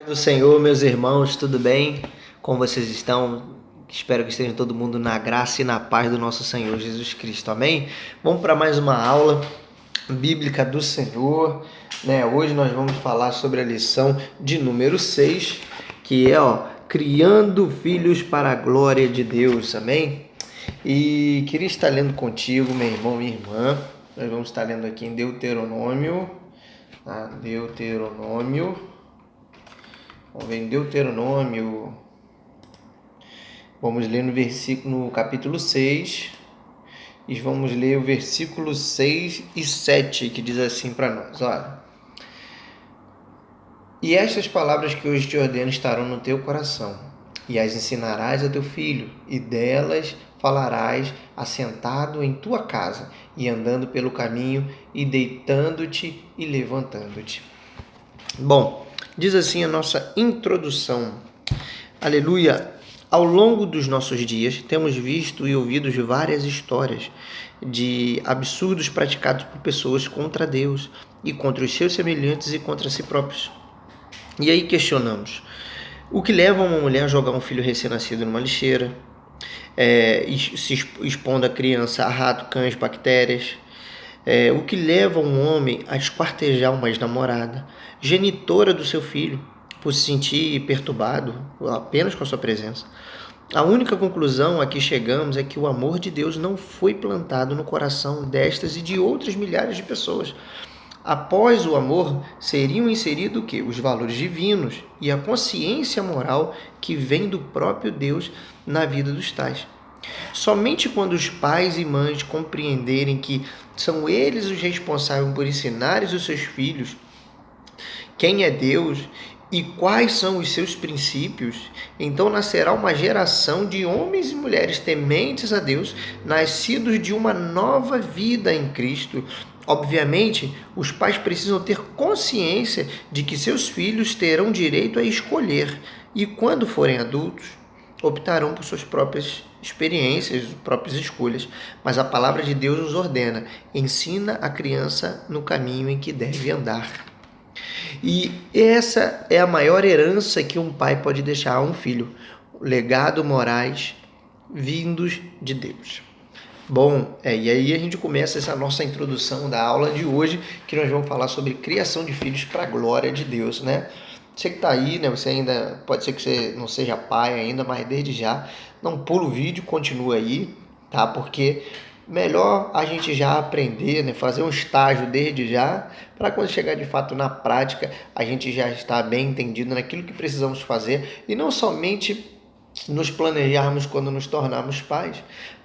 Do Senhor, meus irmãos, tudo bem? Como vocês estão? Espero que estejam todo mundo na graça e na paz do nosso Senhor Jesus Cristo, amém? Vamos para mais uma aula bíblica do Senhor, né? Hoje nós vamos falar sobre a lição de número 6, que é, criando filhos para a glória de Deus, amém? E queria estar lendo contigo, meu irmão, minha irmã. Nós vamos estar lendo aqui em Deuteronômio, tá? Vamos ver em Deuteronômio. Vamos ler no capítulo 6. E vamos ler o versículo 6 e 7, que diz assim para nós, olha. E estas palavras que hoje te ordeno estarão no teu coração, e as ensinarás a teu filho, e delas falarás assentado em tua casa, e andando pelo caminho, e deitando-te e levantando-te. Bom, diz assim a nossa introdução. Aleluia! Ao longo dos nossos dias, temos visto e ouvido várias histórias de absurdos praticados por pessoas contra Deus e contra os seus semelhantes e contra si próprios. E aí questionamos, o que leva uma mulher a jogar um filho recém-nascido numa lixeira, se expondo a criança a rato, cães, bactérias? O que leva um homem a esquartejar uma ex-namorada, genitora do seu filho, por se sentir perturbado apenas com a sua presença? A única conclusão a que chegamos é que o amor de Deus não foi plantado no coração destas e de outras milhares de pessoas. Após o amor, seriam inseridos o quê? Os valores divinos e a consciência moral que vem do próprio Deus na vida dos tais. Somente quando os pais e mães compreenderem que são eles os responsáveis por ensinarem os seus filhos quem é Deus e quais são os seus princípios, então nascerá uma geração de homens e mulheres tementes a Deus, nascidos de uma nova vida em Cristo. Obviamente, os pais precisam ter consciência de que seus filhos terão direito a escolher e, quando forem adultos, optarão por suas próprias experiências, próprias escolhas. Mas a palavra de Deus nos ordena: ensina a criança no caminho em que deve andar. E essa é a maior herança que um pai pode deixar a um filho: legado morais vindos de Deus. Bom, e aí a gente começa essa nossa introdução da aula de hoje, que nós vamos falar sobre criação de filhos para a glória de Deus, né? Você que está aí, né? Você ainda pode ser que você não seja pai ainda, mas desde já não pula o vídeo, continua aí, tá? Porque melhor a gente já aprender, né? Fazer um estágio desde já, para quando chegar de fato na prática, a gente já está bem entendido naquilo que precisamos fazer e não somente nos planejarmos quando nos tornarmos pais,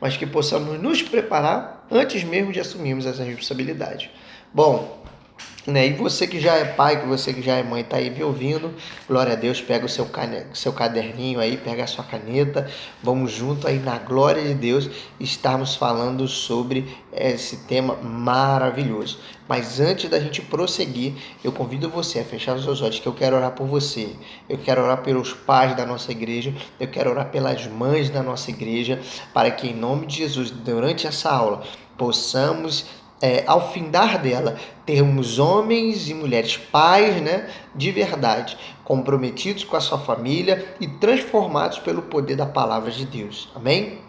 mas que possamos nos preparar antes mesmo de assumirmos essa responsabilidade. Bom, né? E você que já é pai, que você que já é mãe, está aí me ouvindo, glória a Deus, pega o seu caderninho aí, pega a sua caneta, vamos junto aí na glória de Deus, estarmos falando sobre esse tema maravilhoso. Mas antes da gente prosseguir, eu convido você a fechar os seus olhos, que eu quero orar por você, eu quero orar pelos pais da nossa igreja, eu quero orar pelas mães da nossa igreja, para que em nome de Jesus, durante essa aula, possamos ao findar dela, termos homens e mulheres pais, né, de verdade, comprometidos com a sua família e transformados pelo poder da palavra de Deus. Amém?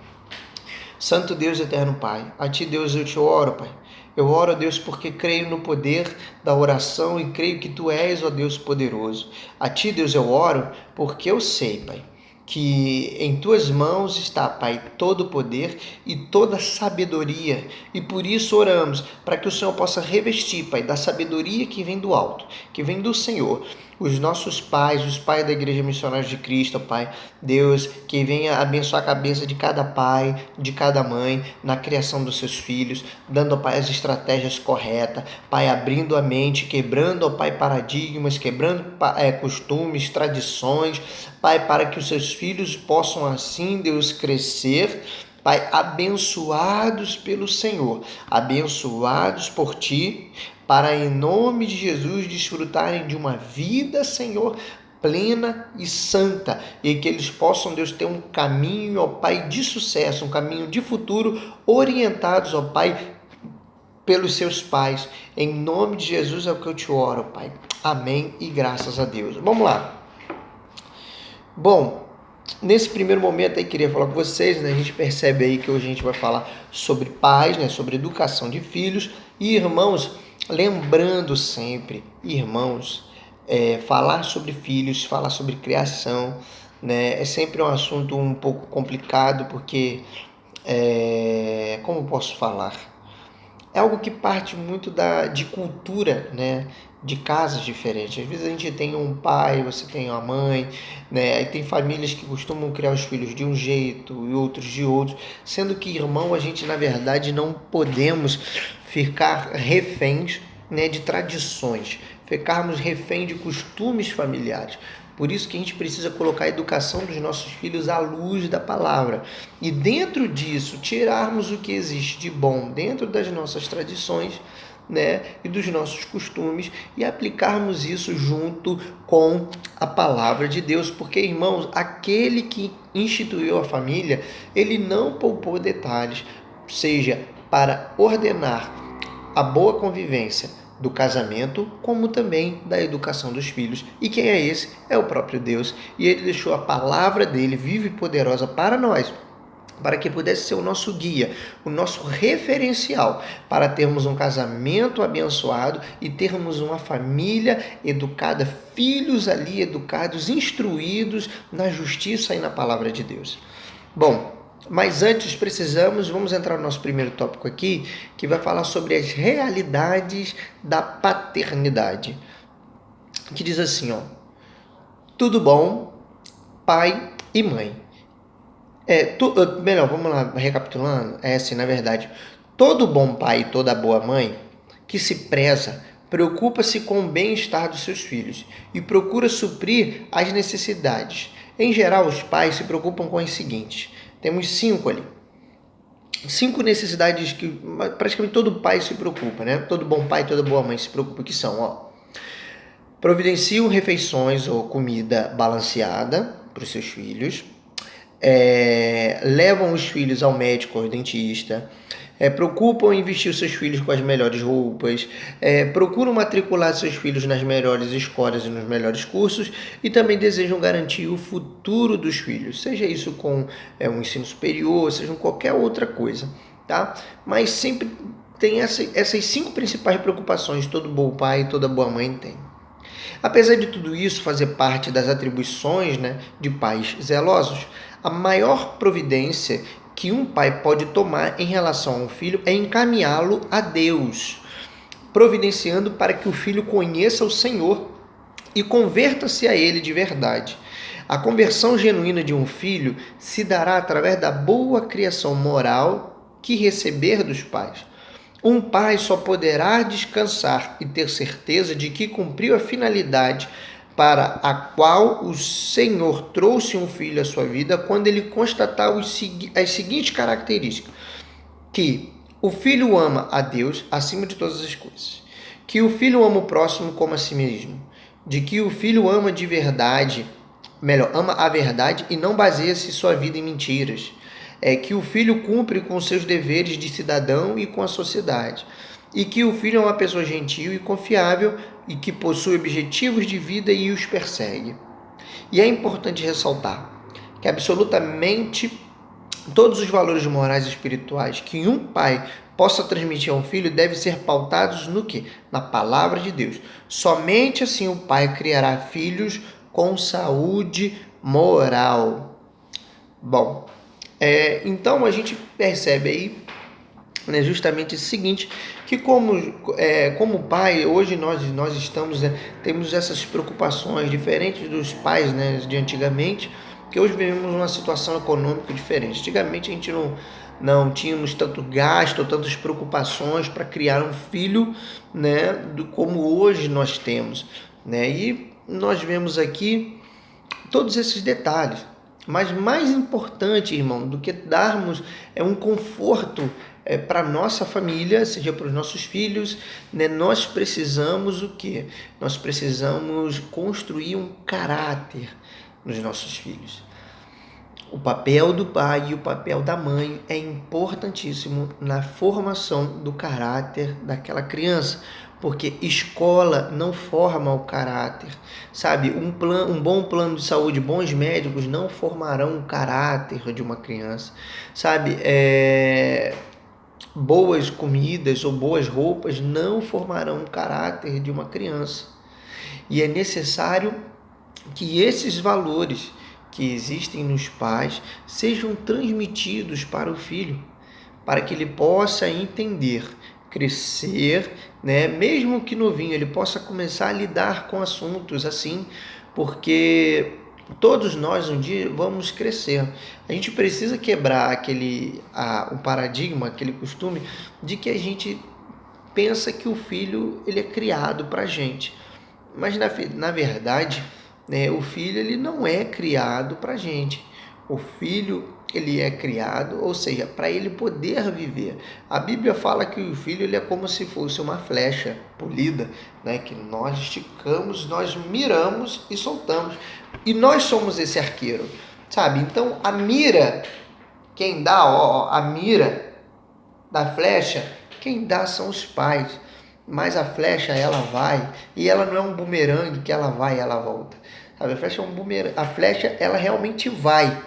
Santo Deus, eterno Pai, a Ti, Deus, eu te oro, Pai. Eu oro, Deus, porque creio no poder da oração e creio que Tu és, ó Deus poderoso. A Ti, Deus, eu oro porque eu sei, Pai, que em Tuas mãos está, Pai, todo o poder e toda a sabedoria. E por isso oramos, para que o Senhor possa revestir, Pai, da sabedoria que vem do alto, que vem do Senhor, os nossos pais, os pais da Igreja Missionários de Cristo, Pai. Deus, que venha abençoar a cabeça de cada pai, de cada mãe, na criação dos seus filhos, dando, Pai, as estratégias corretas, Pai, abrindo a mente, quebrando, Pai, paradigmas, quebrando costumes, tradições, Pai, para que os seus filhos possam assim, Deus, crescer, Pai, abençoados pelo Senhor, abençoados por Ti, para em nome de Jesus desfrutarem de uma vida, Senhor, plena e santa, e que eles possam, Deus, ter um caminho, ó Pai, de sucesso, um caminho de futuro, orientados, ó Pai, pelos seus pais. Em nome de Jesus é o que eu te oro, Pai. Amém e graças a Deus. Vamos lá. Bom, nesse primeiro momento aí queria falar com vocês, né? A gente percebe aí que hoje a gente vai falar sobre pais, né? Sobre educação de filhos e irmãos, lembrando sempre, irmãos, falar sobre filhos, falar sobre criação, né? É sempre um assunto um pouco complicado porque, como posso falar? É algo que parte muito de cultura, né? De casas diferentes. Às vezes a gente tem um pai, você tem uma mãe, né? Aí tem famílias que costumam criar os filhos de um jeito e outros de outro, sendo que irmão, a gente na verdade não podemos ficar reféns, né, de tradições, ficarmos refém de costumes familiares. Por isso que a gente precisa colocar a educação dos nossos filhos à luz da palavra. E dentro disso, tirarmos o que existe de bom dentro das nossas tradições, né, e dos nossos costumes e aplicarmos isso junto com a palavra de Deus. Porque, irmãos, aquele que instituiu a família, ele não poupou detalhes, seja para ordenar a boa convivência do casamento, como também da educação dos filhos. E quem é esse? É o próprio Deus. E ele deixou a palavra dele viva e poderosa para nós, para que pudesse ser o nosso guia, o nosso referencial, para termos um casamento abençoado e termos uma família educada, filhos ali educados, instruídos na justiça e na palavra de Deus. Bom, mas antes vamos entrar no nosso primeiro tópico aqui, que vai falar sobre as realidades da paternidade. Que diz assim, ó: tudo bom, pai e mãe. Vamos lá, recapitulando. É assim, na verdade, todo bom pai e toda boa mãe que se preza preocupa-se com o bem-estar dos seus filhos e procura suprir as necessidades. Em geral, os pais se preocupam com as seguintes. Temos 5 ali. 5 necessidades que praticamente todo pai se preocupa, né? Todo bom pai e toda boa mãe se preocupa, que são, ó: providenciam refeições ou comida balanceada para os seus filhos, levam os filhos ao médico, ao dentista, preocupam em vestir os seus filhos com as melhores roupas, procuram matricular seus filhos nas melhores escolas e nos melhores cursos e também desejam garantir o futuro dos filhos, seja isso com um ensino superior, seja com qualquer outra coisa, tá? Mas sempre tem essas 5 principais preocupações que todo bom pai e toda boa mãe tem. Apesar de tudo isso fazer parte das atribuições, né, de pais zelosos, a maior providência que um pai pode tomar em relação a um filho é encaminhá-lo a Deus, providenciando para que o filho conheça o Senhor e converta-se a Ele de verdade. A conversão genuína de um filho se dará através da boa criação moral que receber dos pais. Um pai só poderá descansar e ter certeza de que cumpriu a finalidade para a qual o Senhor trouxe um filho à sua vida quando ele constatar as seguintes características: que o filho ama a Deus acima de todas as coisas, que o filho ama o próximo como a si mesmo, de que o filho ama de verdade, ama a verdade e não baseia-se sua vida em mentiras, que o filho cumpre com seus deveres de cidadão e com a sociedade, e que o filho é uma pessoa gentil e confiável e que possui objetivos de vida e os persegue. E é importante ressaltar que absolutamente todos os valores morais e espirituais que um pai possa transmitir a um filho devem ser pautados no quê? Na palavra de Deus. Somente assim o pai criará filhos com saúde moral. Bom, então a gente percebe aí, né, justamente o seguinte, que como pai, hoje nós estamos, né, temos essas preocupações diferentes dos pais, né, de antigamente, que hoje vivemos uma situação econômica diferente. Antigamente a gente não tínhamos tanto gasto, tantas preocupações para criar um filho, né, como hoje nós temos, né? E nós vemos aqui todos esses detalhes. Mas mais importante, irmão, do que darmos um conforto para a nossa família, seja para os nossos filhos, né, nós precisamos o quê? Nós precisamos construir um caráter nos nossos filhos. O papel do pai e o papel da mãe é importantíssimo na formação do caráter daquela criança, porque escola não forma o caráter, sabe? Um bom plano de saúde, bons médicos não formarão o caráter de uma criança, sabe? Boas comidas ou boas roupas não formarão o caráter de uma criança. E é necessário que esses valores que existem nos pais sejam transmitidos para o filho, para que ele possa entender, crescer, né? Mesmo que novinho, ele possa começar a lidar com assuntos assim, porque todos nós um dia vamos crescer. A gente precisa quebrar o paradigma, aquele costume de que a gente pensa que o filho ele é criado para a gente. Mas na verdade, né, o filho ele não é criado para a gente. O filho ele é criado, ou seja, para ele poder viver. A Bíblia fala que o filho ele é como se fosse uma flecha polida, né, que nós esticamos, nós miramos e soltamos. E nós somos esse arqueiro, sabe? Então a mira, quem dá a mira da flecha, quem dá são os pais. Mas a flecha ela vai e ela não é um bumerangue que ela vai e ela volta. Sabe? A flecha é um bumerangue. A flecha ela realmente vai,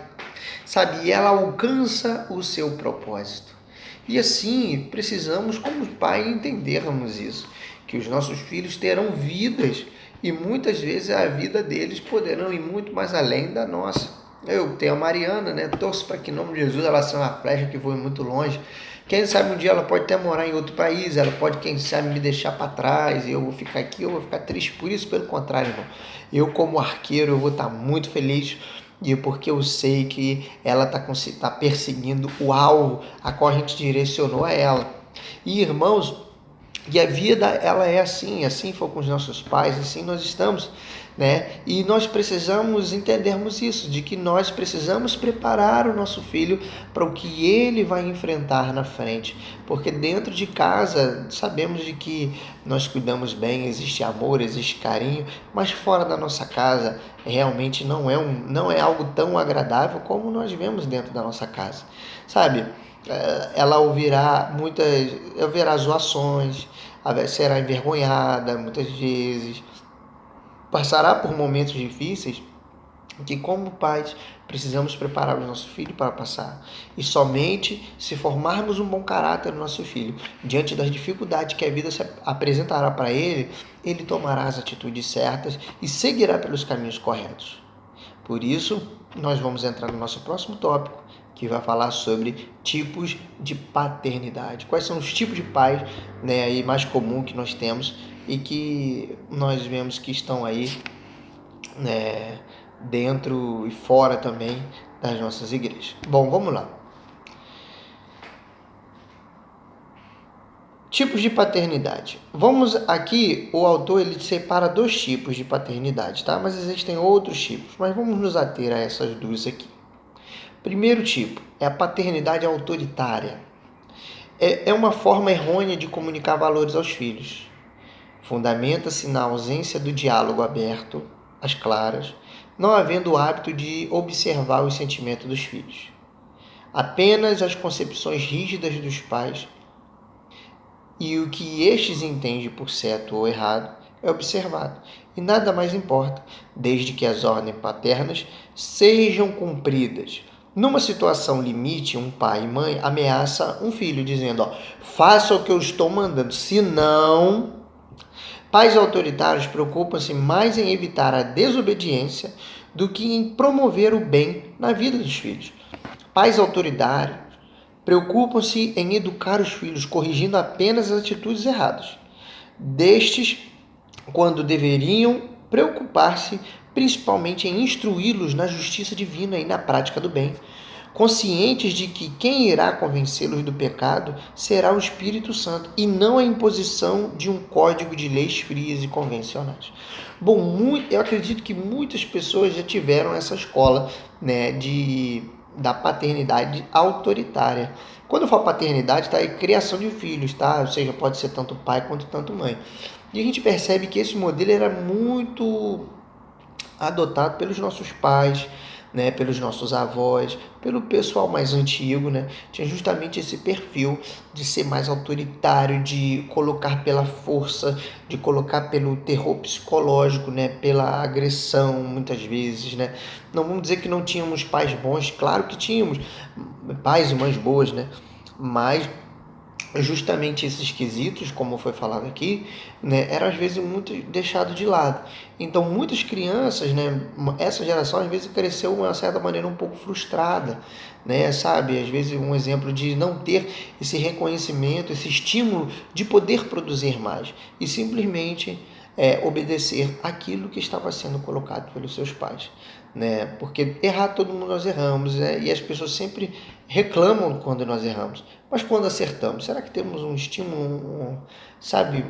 sabe? E ela alcança o seu propósito. E assim precisamos, como pai, entendermos isso, que os nossos filhos terão vidas e muitas vezes a vida deles poderão ir muito mais além da nossa. Eu tenho a Mariana, né? Torço para que em nome de Jesus ela seja uma flecha que voe muito longe. Quem sabe um dia ela pode até morar em outro país, ela pode, quem sabe, me deixar para trás, e eu vou ficar aqui, eu vou ficar triste por isso, pelo contrário, irmão. Eu, como arqueiro, eu vou estar muito feliz, porque eu sei que ela está perseguindo o alvo a qual a gente direcionou a ela. E, irmãos, e a vida, ela é assim foi com os nossos pais, assim nós estamos, né? E nós precisamos entendermos isso, de que nós precisamos preparar o nosso filho para o que ele vai enfrentar na frente, porque dentro de casa sabemos de que nós cuidamos bem, existe amor, existe carinho, mas fora da nossa casa realmente não é algo tão agradável como nós vemos dentro da nossa casa, sabe? Ela ouvirá zoações, será envergonhada muitas vezes, passará por momentos difíceis que, como pais, precisamos preparar o nosso filho para passar. E somente se formarmos um bom caráter no nosso filho, diante das dificuldades que a vida se apresentará para ele, ele tomará as atitudes certas e seguirá pelos caminhos corretos. Por isso, nós vamos entrar no nosso próximo tópico, que vai falar sobre tipos de paternidade. Quais são os tipos de pais, né, aí mais comum que nós temos e que nós vemos que estão aí, né, dentro e fora também das nossas igrejas. Bom, vamos lá. Tipos de paternidade. Vamos aqui, o autor ele separa 2 tipos de paternidade, tá? Mas existem outros tipos, mas vamos nos ater a essas duas aqui. Primeiro tipo é a paternidade autoritária. É uma forma errônea de comunicar valores aos filhos. Fundamenta-se na ausência do diálogo aberto, às claras, não havendo o hábito de observar os sentimentos dos filhos. Apenas as concepções rígidas dos pais e o que estes entendem por certo ou errado é observado, e nada mais importa, desde que as ordens paternas sejam cumpridas. Numa situação limite, um pai e mãe ameaça um filho dizendo, faça o que eu estou mandando, senão... Pais autoritários preocupam-se mais em evitar a desobediência do que em promover o bem na vida dos filhos. Pais autoritários preocupam-se em educar os filhos, corrigindo apenas as atitudes erradas destes, quando deveriam preocupar-se principalmente em instruí-los na justiça divina e na prática do bem, conscientes de que quem irá convencê-los do pecado será o Espírito Santo e não a imposição de um código de leis frias e convencionais. Bom, eu acredito que muitas pessoas já tiveram essa escola, né, da paternidade autoritária. Quando eu falo paternidade, tá aí criação de filhos, tá? Ou seja, pode ser tanto pai quanto tanto mãe. E a gente percebe que esse modelo era muito adotado pelos nossos pais, né, pelos nossos avós, pelo pessoal mais antigo, né, tinha justamente esse perfil de ser mais autoritário, de colocar pela força, de colocar pelo terror psicológico, né, pela agressão, muitas vezes, né. Não vamos dizer que não tínhamos pais bons, claro que tínhamos pais e mães boas, né, mas justamente esses quesitos, como foi falado aqui, né, eram às vezes muito deixado de lado. Então, muitas crianças, né, essa geração às vezes cresceu de uma certa maneira um pouco frustrada, né, sabe? Às vezes um exemplo de não ter esse reconhecimento, esse estímulo de poder produzir mais e simplesmente obedecer aquilo que estava sendo colocado pelos seus pais, né? Porque errar todo mundo nós erramos, né? E as pessoas sempre reclamam quando nós erramos, mas quando acertamos, será que temos um estímulo, sabe,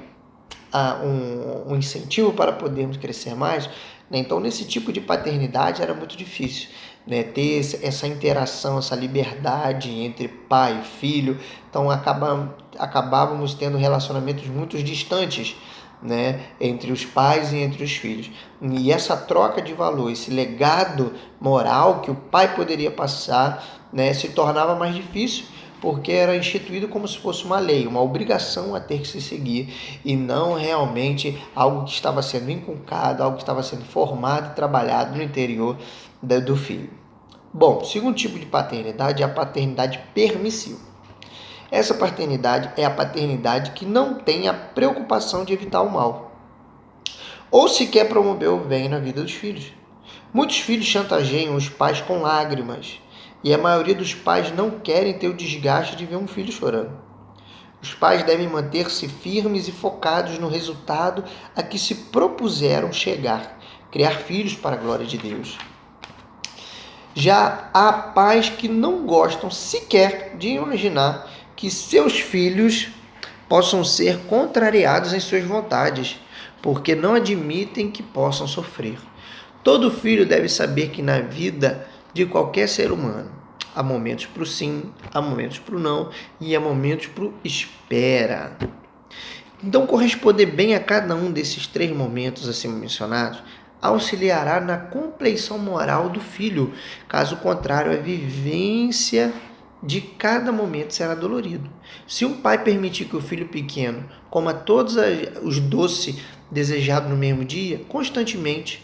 um incentivo para podermos crescer mais? Né? Então, nesse tipo de paternidade era muito difícil, né? Ter essa interação, essa liberdade entre pai e filho. Então, acabávamos tendo relacionamentos muito distantes, né, entre os pais e entre os filhos. E essa troca de valor, esse legado moral que o pai poderia passar, né, se tornava mais difícil, porque era instituído como se fosse uma lei, uma obrigação a ter que se seguir, e não realmente algo que estava sendo inculcado, algo que estava sendo formado e trabalhado no interior do filho. Bom, o segundo tipo de paternidade é a paternidade permissiva. Essa paternidade é a paternidade que não tem a preocupação de evitar o mal, ou sequer promover o bem na vida dos filhos. Muitos filhos chantageiam os pais com lágrimas, e a maioria dos pais não querem ter o desgaste de ver um filho chorando. Os pais devem manter-se firmes e focados no resultado a que se propuseram chegar, criar filhos para a glória de Deus. Já há pais que não gostam sequer de imaginar que seus filhos possam ser contrariados em suas vontades, porque não admitem que possam sofrer. Todo filho deve saber que na vida de qualquer ser humano há momentos para o sim, há momentos para o não e há momentos para o espera. Então, corresponder bem a cada um desses 3 momentos acima mencionados auxiliará na compleição moral do filho. Caso contrário, a vivência de cada momento será dolorido. Se um pai permitir que o filho pequeno coma todos os doces desejados no mesmo dia, constantemente,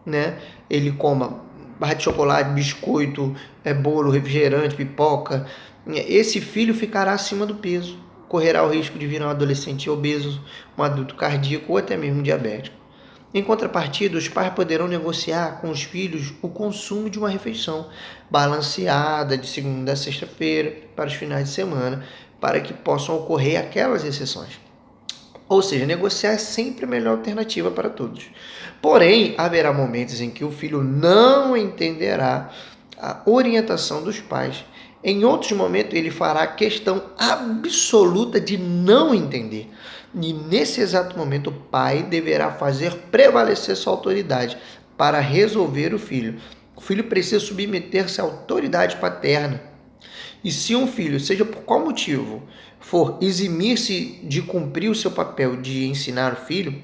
né, ele coma barra de chocolate, biscoito, bolo, refrigerante, pipoca, esse filho ficará acima do peso, correrá o risco de virar um adolescente obeso, um adulto cardíaco ou até mesmo diabético. Em contrapartida, os pais poderão negociar com os filhos o consumo de uma refeição balanceada de segunda a sexta-feira para os finais de semana, para que possam ocorrer aquelas exceções. Ou seja, negociar é sempre a melhor alternativa para todos. Porém, haverá momentos em que o filho não entenderá a orientação dos pais. Em outros momentos, ele fará questão absoluta de não entender. E nesse exato momento, o pai deverá fazer prevalecer sua autoridade para resolver o filho. O filho precisa submeter-se à autoridade paterna. E se um filho, seja por qual motivo, for eximir-se de cumprir o seu papel de ensinar o filho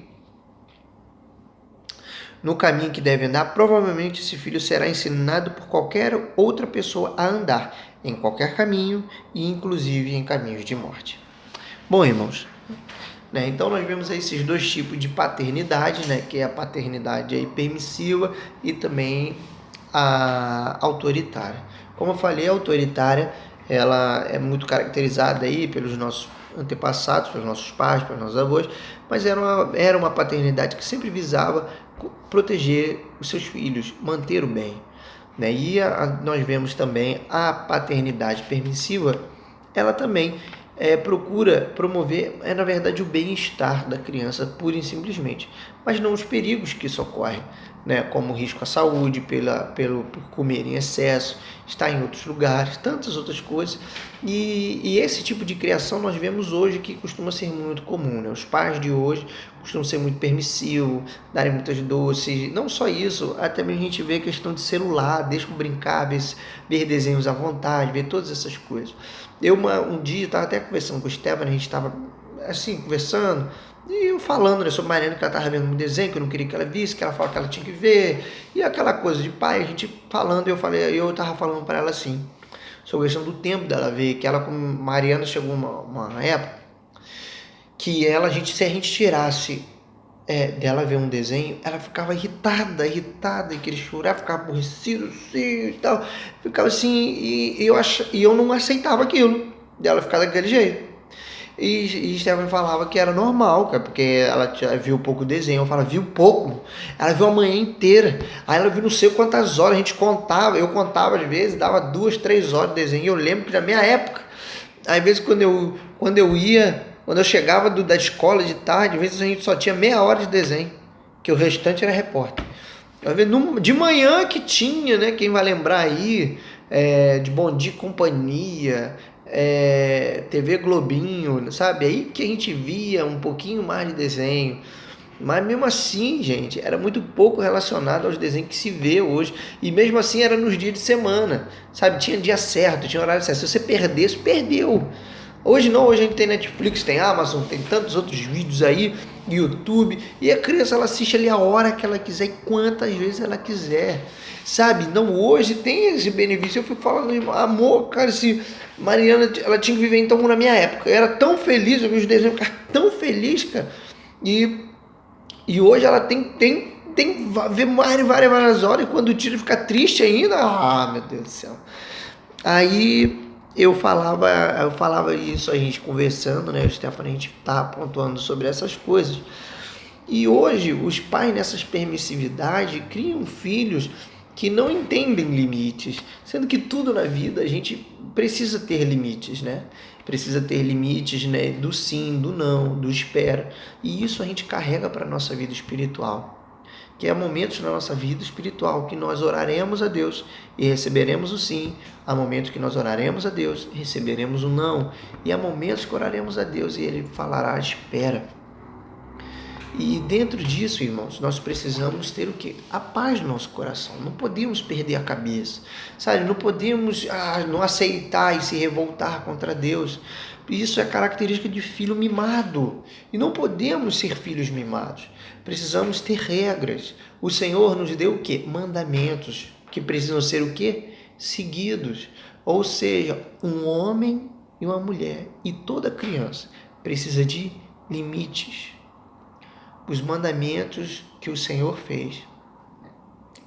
no caminho que deve andar, provavelmente esse filho será ensinado por qualquer outra pessoa a andar em qualquer caminho e inclusive em caminhos de morte. Bom, irmãos, né, então nós vemos aí esses 2 tipos de paternidade, né, que é a paternidade aí permissiva e também a autoritária. Como eu falei, a autoritária ela é muito caracterizada aí pelos nossos antepassados, pelos nossos pais, pelos nossos avós, mas era uma paternidade que sempre visava proteger os seus filhos, manter o bem, né? E nós vemos também a paternidade permissiva, ela também procura promover, na verdade, o bem-estar da criança, pura e simplesmente, mas não os perigos que isso ocorre, né, como risco à saúde, por comer em excesso, estar em outros lugares, tantas outras coisas. E esse tipo de criação nós vemos hoje que costuma ser muito comum, né? Os pais de hoje costumam ser muito permissivos, darem muitas doces. Não só isso, até mesmo a gente vê a questão de celular, deixa eu brincar, ver desenhos à vontade, ver todas essas coisas. Um dia estava até conversando com o Estevam, a gente estava assim, conversando, e eu falando, né, sobre Mariana, que ela estava vendo um desenho, que eu não queria que ela visse, que ela falou que ela tinha que ver, e aquela coisa de pai, a gente falando, eu tava falando para ela assim, sobre a questão do tempo dela ver, que ela, como Mariana, chegou uma época, que ela, se a gente tirasse dela ver um desenho, ela ficava irritada, e queria chorar, ficava aborrecido, assim, e tal, ficava assim, e eu não aceitava aquilo, dela ficar daquele jeito. E Stephanie falava que era normal, cara, porque ela viu pouco desenho. Eu falava, viu pouco? Ela viu a manhã inteira. Aí ela viu não sei quantas horas, a gente contava, eu contava às vezes, dava 2, 3 horas de desenho. Eu lembro que na minha época, às vezes quando eu chegava da escola de tarde, às vezes a gente só tinha meia hora de desenho, que o restante era repórter. De manhã que tinha, né? Quem vai lembrar aí, de Bom Dia e Companhia, TV Globinho, sabe? Aí que a gente via um pouquinho mais de desenho. Mas mesmo assim, gente, era muito pouco relacionado aos desenhos que se vê hoje. E mesmo assim era nos dias de semana, sabe? Tinha dia certo, tinha horário certo. Se você perdesse, perdeu. Hoje não, hoje a gente tem Netflix, tem Amazon, tem tantos outros vídeos aí, YouTube, e a criança ela assiste ali a hora que ela quiser e quantas vezes ela quiser, sabe? Não, hoje tem esse benefício. Eu fui falando, amor, cara, se Mariana, ela tinha que viver então na minha época, eu era tão feliz, eu vi os desenhos, ficar tão feliz, cara, e hoje ela tem ver várias horas, e quando o tiro fica triste ainda, meu Deus do céu. Aí eu falava isso, a gente conversando, né? O Stephanie, a gente tá pontuando sobre essas coisas. E hoje os pais nessas permissividades criam filhos que não entendem limites, sendo que tudo na vida a gente precisa ter limites, né? Precisa ter limites, né? Do sim, do não, do espera. E isso a gente carrega para a nossa vida espiritual. Que há momentos na nossa vida espiritual que nós oraremos a Deus e receberemos o sim. Há momentos que nós oraremos a Deus e receberemos o não. E há momentos que oraremos a Deus e Ele falará, espera. E dentro disso, irmãos, nós precisamos ter o quê? A paz no nosso coração. Não podemos perder a cabeça, sabe? Não podemos não aceitar e se revoltar contra Deus. Isso é característica de filho mimado. E não podemos ser filhos mimados. Precisamos ter regras. O Senhor nos deu o quê? Mandamentos que precisam ser o quê? Seguidos. Ou seja, um homem e uma mulher e toda criança precisa de limites. Os mandamentos que o Senhor fez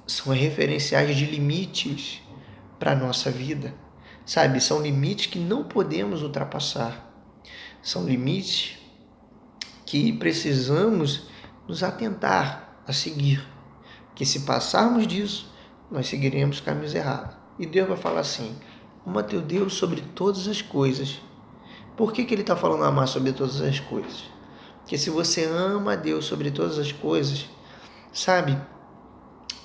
são referenciais de limites para a nossa vida, sabe? São limites que não podemos ultrapassar. São limites que precisamos nos atentar a seguir, que se passarmos disso, nós seguiremos caminhos errados. E Deus vai falar assim, ama teu Deus sobre todas as coisas. Por que Ele está falando amar sobre todas as coisas? Porque se você ama a Deus sobre todas as coisas, sabe,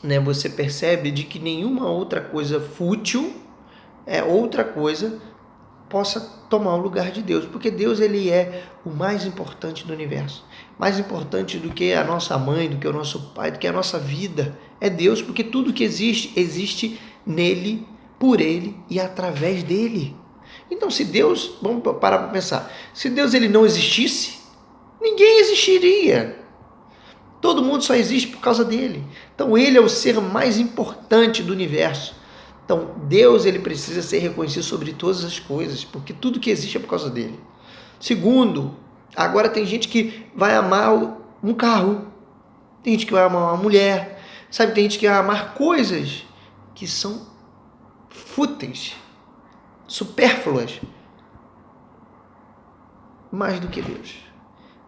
né, você percebe de que nenhuma outra coisa fútil, outra coisa, possa tomar o lugar de Deus. Porque Deus, Ele é o mais importante do universo. Mais importante do que a nossa mãe, do que o nosso pai, do que a nossa vida. É Deus, porque tudo que existe, existe nele, por Ele e através dele. Então, se Deus, vamos parar para pensar, se Deus ele não existisse, ninguém existiria. Todo mundo só existe por causa dele. Então ele é o ser mais importante do universo. Então Deus ele precisa ser reconhecido sobre todas as coisas, porque tudo que existe é por causa dele. Segundo, agora tem gente que vai amar um carro, tem gente que vai amar uma mulher, sabe? Tem gente que vai amar coisas que são fúteis, supérfluas, mais do que Deus.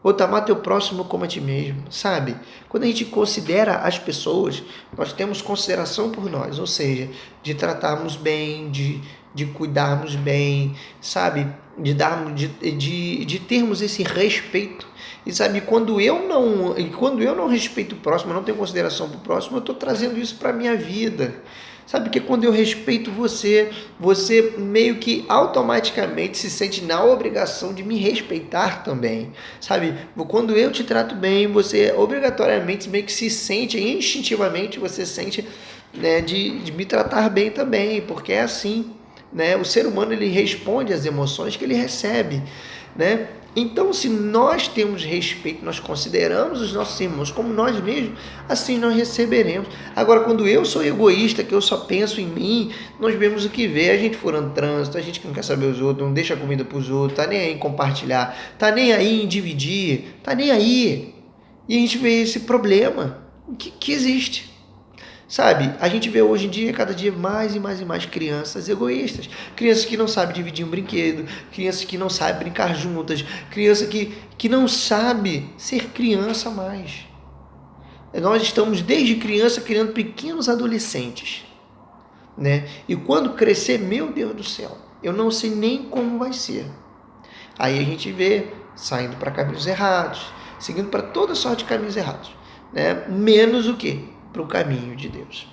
Ou amar teu próximo como a ti mesmo, sabe? Quando a gente considera as pessoas, nós temos consideração por nós, ou seja, de tratarmos bem, de cuidarmos bem, sabe? De termos esse respeito. E sabe, quando eu não respeito o próximo, eu não tenho consideração para o próximo, eu estou trazendo isso para a minha vida. Sabe, que quando eu respeito você meio que automaticamente se sente na obrigação de me respeitar também. Sabe, quando eu te trato bem, você obrigatoriamente meio que se sente, instintivamente você sente, né, de me tratar bem também, porque é assim, né? O ser humano ele responde às emoções que ele recebe, né? Então, se nós temos respeito, nós consideramos os nossos irmãos como nós mesmos, assim nós receberemos. Agora, quando eu sou egoísta, que eu só penso em mim, nós vemos o que vê, a gente furando trânsito, a gente que não quer saber os outros, não deixa comida para os outros, tá nem aí em compartilhar, tá nem aí em dividir, tá nem aí. E a gente vê esse problema que existe. Sabe, a gente vê hoje em dia, cada dia mais e mais e mais crianças egoístas. Crianças que não sabem dividir um brinquedo, crianças que não sabem brincar juntas, criança que não sabe ser criança mais. Nós estamos desde criança criando pequenos adolescentes, né? E quando crescer, meu Deus do céu, eu não sei nem como vai ser. Aí a gente vê saindo para caminhos errados, seguindo para toda sorte de caminhos errados, né? Menos o quê? Para o caminho de Deus.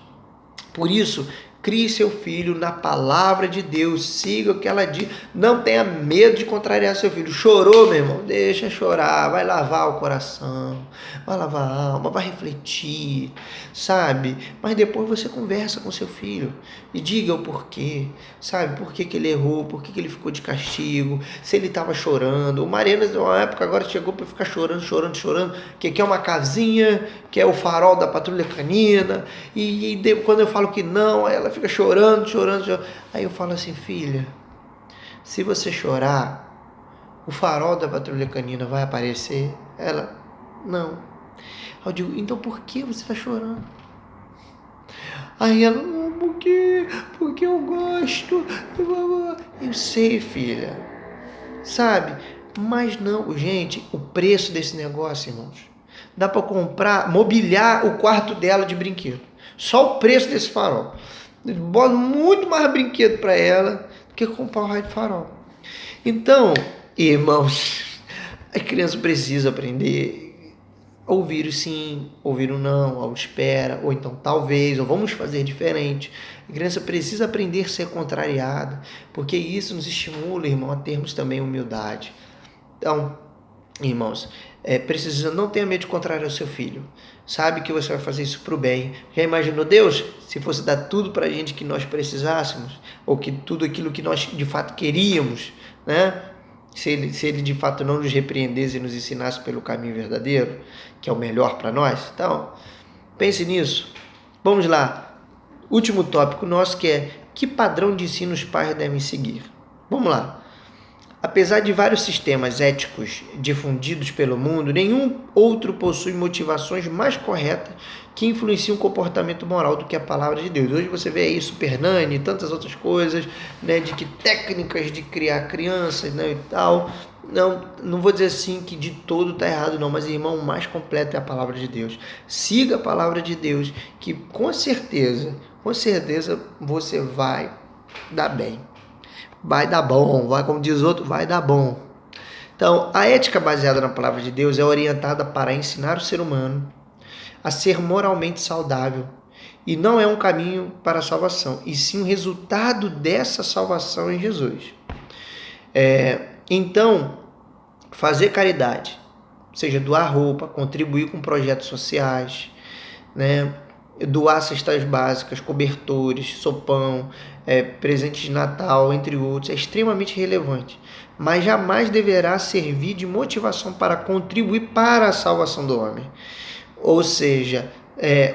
Por isso, crie seu filho na palavra de Deus, siga o que ela diz, não tenha medo de contrariar seu filho. Chorou, meu irmão? Deixa chorar, vai lavar o coração, vai lavar a alma, vai refletir, sabe? Mas depois você conversa com seu filho e diga o porquê, sabe? Por que ele errou, por que ele ficou de castigo, se ele estava chorando. O Mariana, uma época, agora chegou para ficar chorando, que quer uma casinha, que é o farol da patrulha canina, e quando eu falo que não, ela fica chorando. Aí eu falo assim, filha, se você chorar, o farol da patrulha canina vai aparecer? Ela, não. Eu digo, então por que você está chorando? Aí ela, não, porque eu gosto. Eu sei, filha, sabe? Mas não, gente, o preço desse negócio, irmãos, dá para comprar, mobiliar o quarto dela de brinquedo. Só o preço desse farol. Bota muito mais brinquedo para ela do que comprar um raio de farol. Então, irmãos, a criança precisa aprender a ouvir o sim, ouvir o não, ou espera, ou então talvez, ou vamos fazer diferente. A criança precisa aprender a ser contrariada, porque isso nos estimula, irmão, a termos também humildade. Então, irmãos, precisa, não tenha medo de contrariar o seu filho. Sabe que você vai fazer isso para o bem. Já imaginou Deus? Se fosse dar tudo para a gente que nós precisássemos, ou que tudo aquilo que nós de fato queríamos, né? Se ele de fato não nos repreendesse e nos ensinasse pelo caminho verdadeiro, que é o melhor para nós. Então, pense nisso. Vamos lá. Último tópico nosso, que é: que padrão de ensino os pais devem seguir? Vamos lá. Apesar de vários sistemas éticos difundidos pelo mundo, nenhum outro possui motivações mais corretas que influenciam o comportamento moral do que a palavra de Deus. Hoje você vê aí Super Nanny e tantas outras coisas, né, de que técnicas de criar crianças, né, e tal. Não vou dizer assim que de todo está errado, não, mas, irmão, o mais completo é a palavra de Deus. Siga a palavra de Deus, que com certeza você vai dar bem. Vai dar bom, vai, como diz outro, vai dar bom. Então, a ética baseada na palavra de Deus é orientada para ensinar o ser humano a ser moralmente saudável, e não é um caminho para a salvação, e sim um resultado dessa salvação em Jesus. Então, fazer caridade, ou seja, doar roupa, contribuir com projetos sociais, né? Doar cestas básicas, cobertores, sopão, presentes de Natal, entre outros, é extremamente relevante, mas jamais deverá servir de motivação para contribuir para a salvação do homem. Ou seja,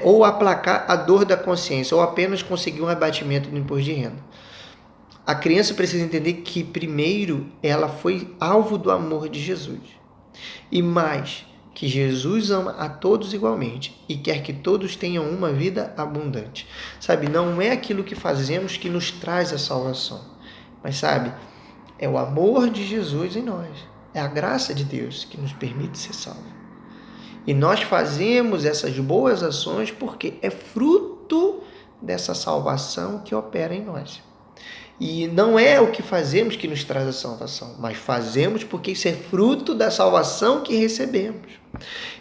ou aplacar a dor da consciência, ou apenas conseguir um abatimento do imposto de renda. A criança precisa entender que, primeiro, ela foi alvo do amor de Jesus. E mais, que Jesus ama a todos igualmente e quer que todos tenham uma vida abundante. Sabe, não é aquilo que fazemos que nos traz a salvação, mas, sabe, é o amor de Jesus em nós. É a graça de Deus que nos permite ser salvos. E nós fazemos essas boas ações porque é fruto dessa salvação que opera em nós. E não é o que fazemos que nos traz a salvação, mas fazemos porque isso é fruto da salvação que recebemos.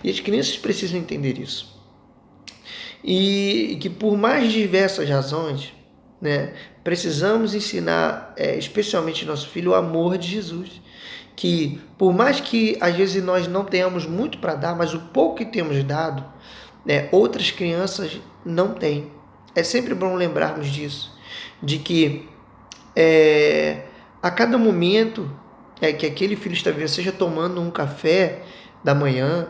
E as crianças precisam entender isso. E que por mais diversas razões, né, precisamos ensinar, especialmente nosso filho, o amor de Jesus. Que por mais que às vezes nós não tenhamos muito para dar, mas o pouco que temos dado, né, outras crianças não têm. É sempre bom lembrarmos disso, de que a cada momento que aquele filho está vivendo, seja tomando um café da manhã,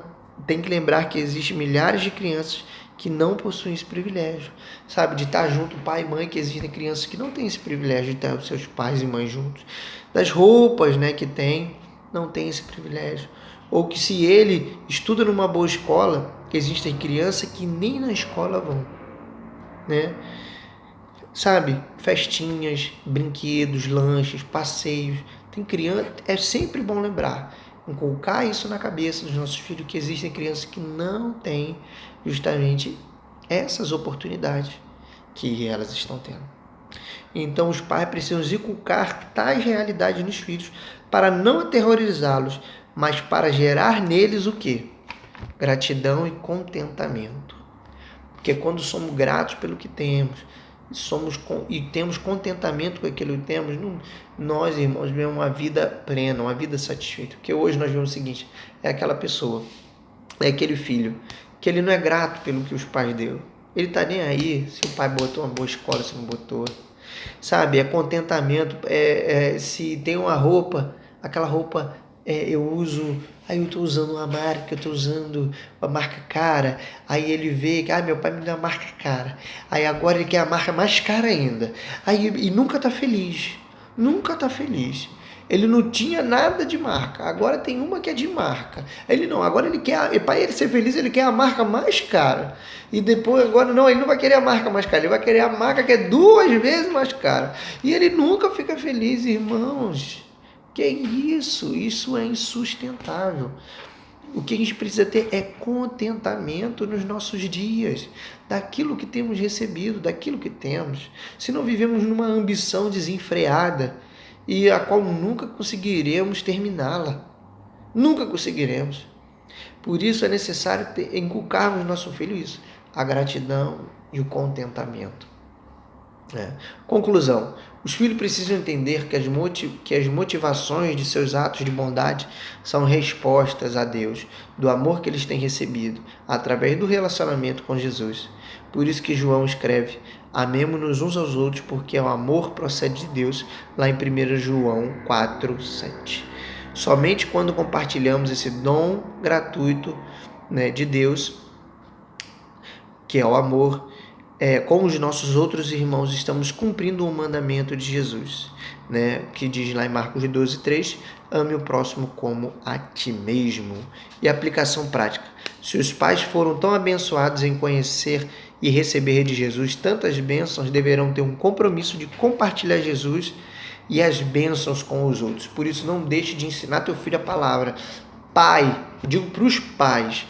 tem que lembrar que existem milhares de crianças que não possuem esse privilégio, sabe? De estar junto, pai e mãe, que existem crianças que não têm esse privilégio de ter os seus pais e mães juntos. Das roupas, né, que tem, não tem esse privilégio. Ou que se ele estuda numa boa escola, que existem crianças que nem na escola vão, né? Sabe? Festinhas, brinquedos, lanches, passeios. Tem criança, é sempre bom lembrar, inculcar isso na cabeça dos nossos filhos, que existem crianças que não têm justamente essas oportunidades que elas estão tendo. Então os pais precisam inculcar tais realidades nos filhos para não aterrorizá-los, mas para gerar neles o quê? Gratidão e contentamento. Porque quando somos gratos pelo que temos, e temos contentamento com aquilo que temos, nós, irmãos, vemos uma vida plena, uma vida satisfeita. Porque hoje nós vemos o seguinte, é aquela pessoa, é aquele filho, que ele não é grato pelo que os pais deu. Ele tá nem aí se o pai botou uma boa escola, se não botou. Sabe, é contentamento, se tem uma roupa, aquela roupa eu uso, aí eu estou usando uma marca, eu estou usando uma marca cara, aí ele vê que meu pai me deu uma marca cara, aí agora ele quer a marca mais cara ainda, aí, e nunca está feliz, ele não tinha nada de marca, agora tem uma que é de marca, ele não, agora ele quer, para ele ser feliz ele quer a marca mais cara, e depois agora não, ele não vai querer a marca mais cara, ele vai querer a marca que é 2 vezes mais cara, e ele nunca fica feliz, irmãos. Que isso? Isso é insustentável. O que a gente precisa ter é contentamento nos nossos dias, daquilo que temos recebido, daquilo que temos. Se não vivemos numa ambição desenfreada e a qual nunca conseguiremos terminá-la. Nunca conseguiremos. Por isso é necessário inculcarmos no nosso filho isso, a gratidão e o contentamento. Conclusão. Os filhos precisam entender que as motivações de seus atos de bondade são respostas a Deus, do amor que eles têm recebido, através do relacionamento com Jesus. Por isso que João escreve, amemo-nos uns aos outros, porque o amor procede de Deus, lá em 1 João 4:7. Somente quando compartilhamos esse dom gratuito, de Deus, que é o amor, com os nossos outros irmãos, estamos cumprindo o mandamento de Jesus, que diz lá em Marcos 12:3, ame o próximo como a ti mesmo. E aplicação prática. Se os pais foram tão abençoados em conhecer e receber de Jesus tantas bênçãos, deverão ter um compromisso de compartilhar Jesus e as bênçãos com os outros. Por isso, não deixe de ensinar teu filho a palavra. Pai, digo para os pais,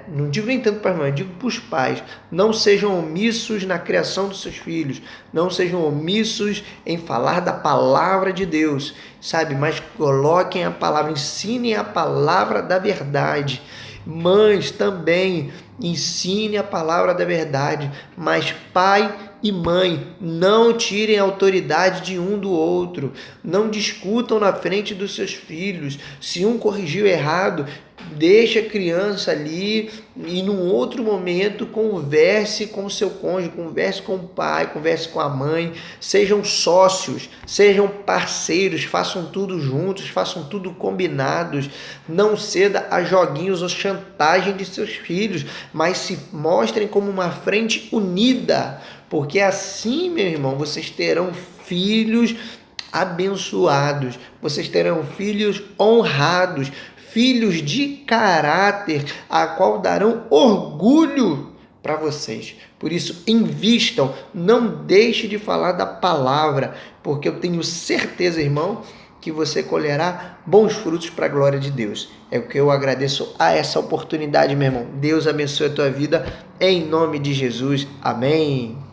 não digo nem tanto para as mães, digo para os pais, não sejam omissos na criação dos seus filhos, não sejam omissos em falar da palavra de Deus, sabe? Mas coloquem a palavra, ensinem a palavra da verdade. Mães também, ensine a palavra da verdade, mas pai e mãe, não tirem a autoridade de um do outro, não discutam na frente dos seus filhos. Se um corrigiu errado, deixa a criança ali e num outro momento converse com o seu cônjuge, converse com o pai, converse com a mãe, sejam sócios, sejam parceiros, façam tudo juntos, façam tudo combinados, não ceda a joguinhos ou chantagem de seus filhos, mas se mostrem como uma frente unida, porque assim, meu irmão, vocês terão filhos abençoados, vocês terão filhos honrados, filhos de caráter, a qual darão orgulho para vocês. Por isso, invistam, não deixe de falar da palavra, porque eu tenho certeza, irmão, que você colherá bons frutos para a glória de Deus. É o que eu agradeço a essa oportunidade, meu irmão. Deus abençoe a tua vida, em nome de Jesus. Amém.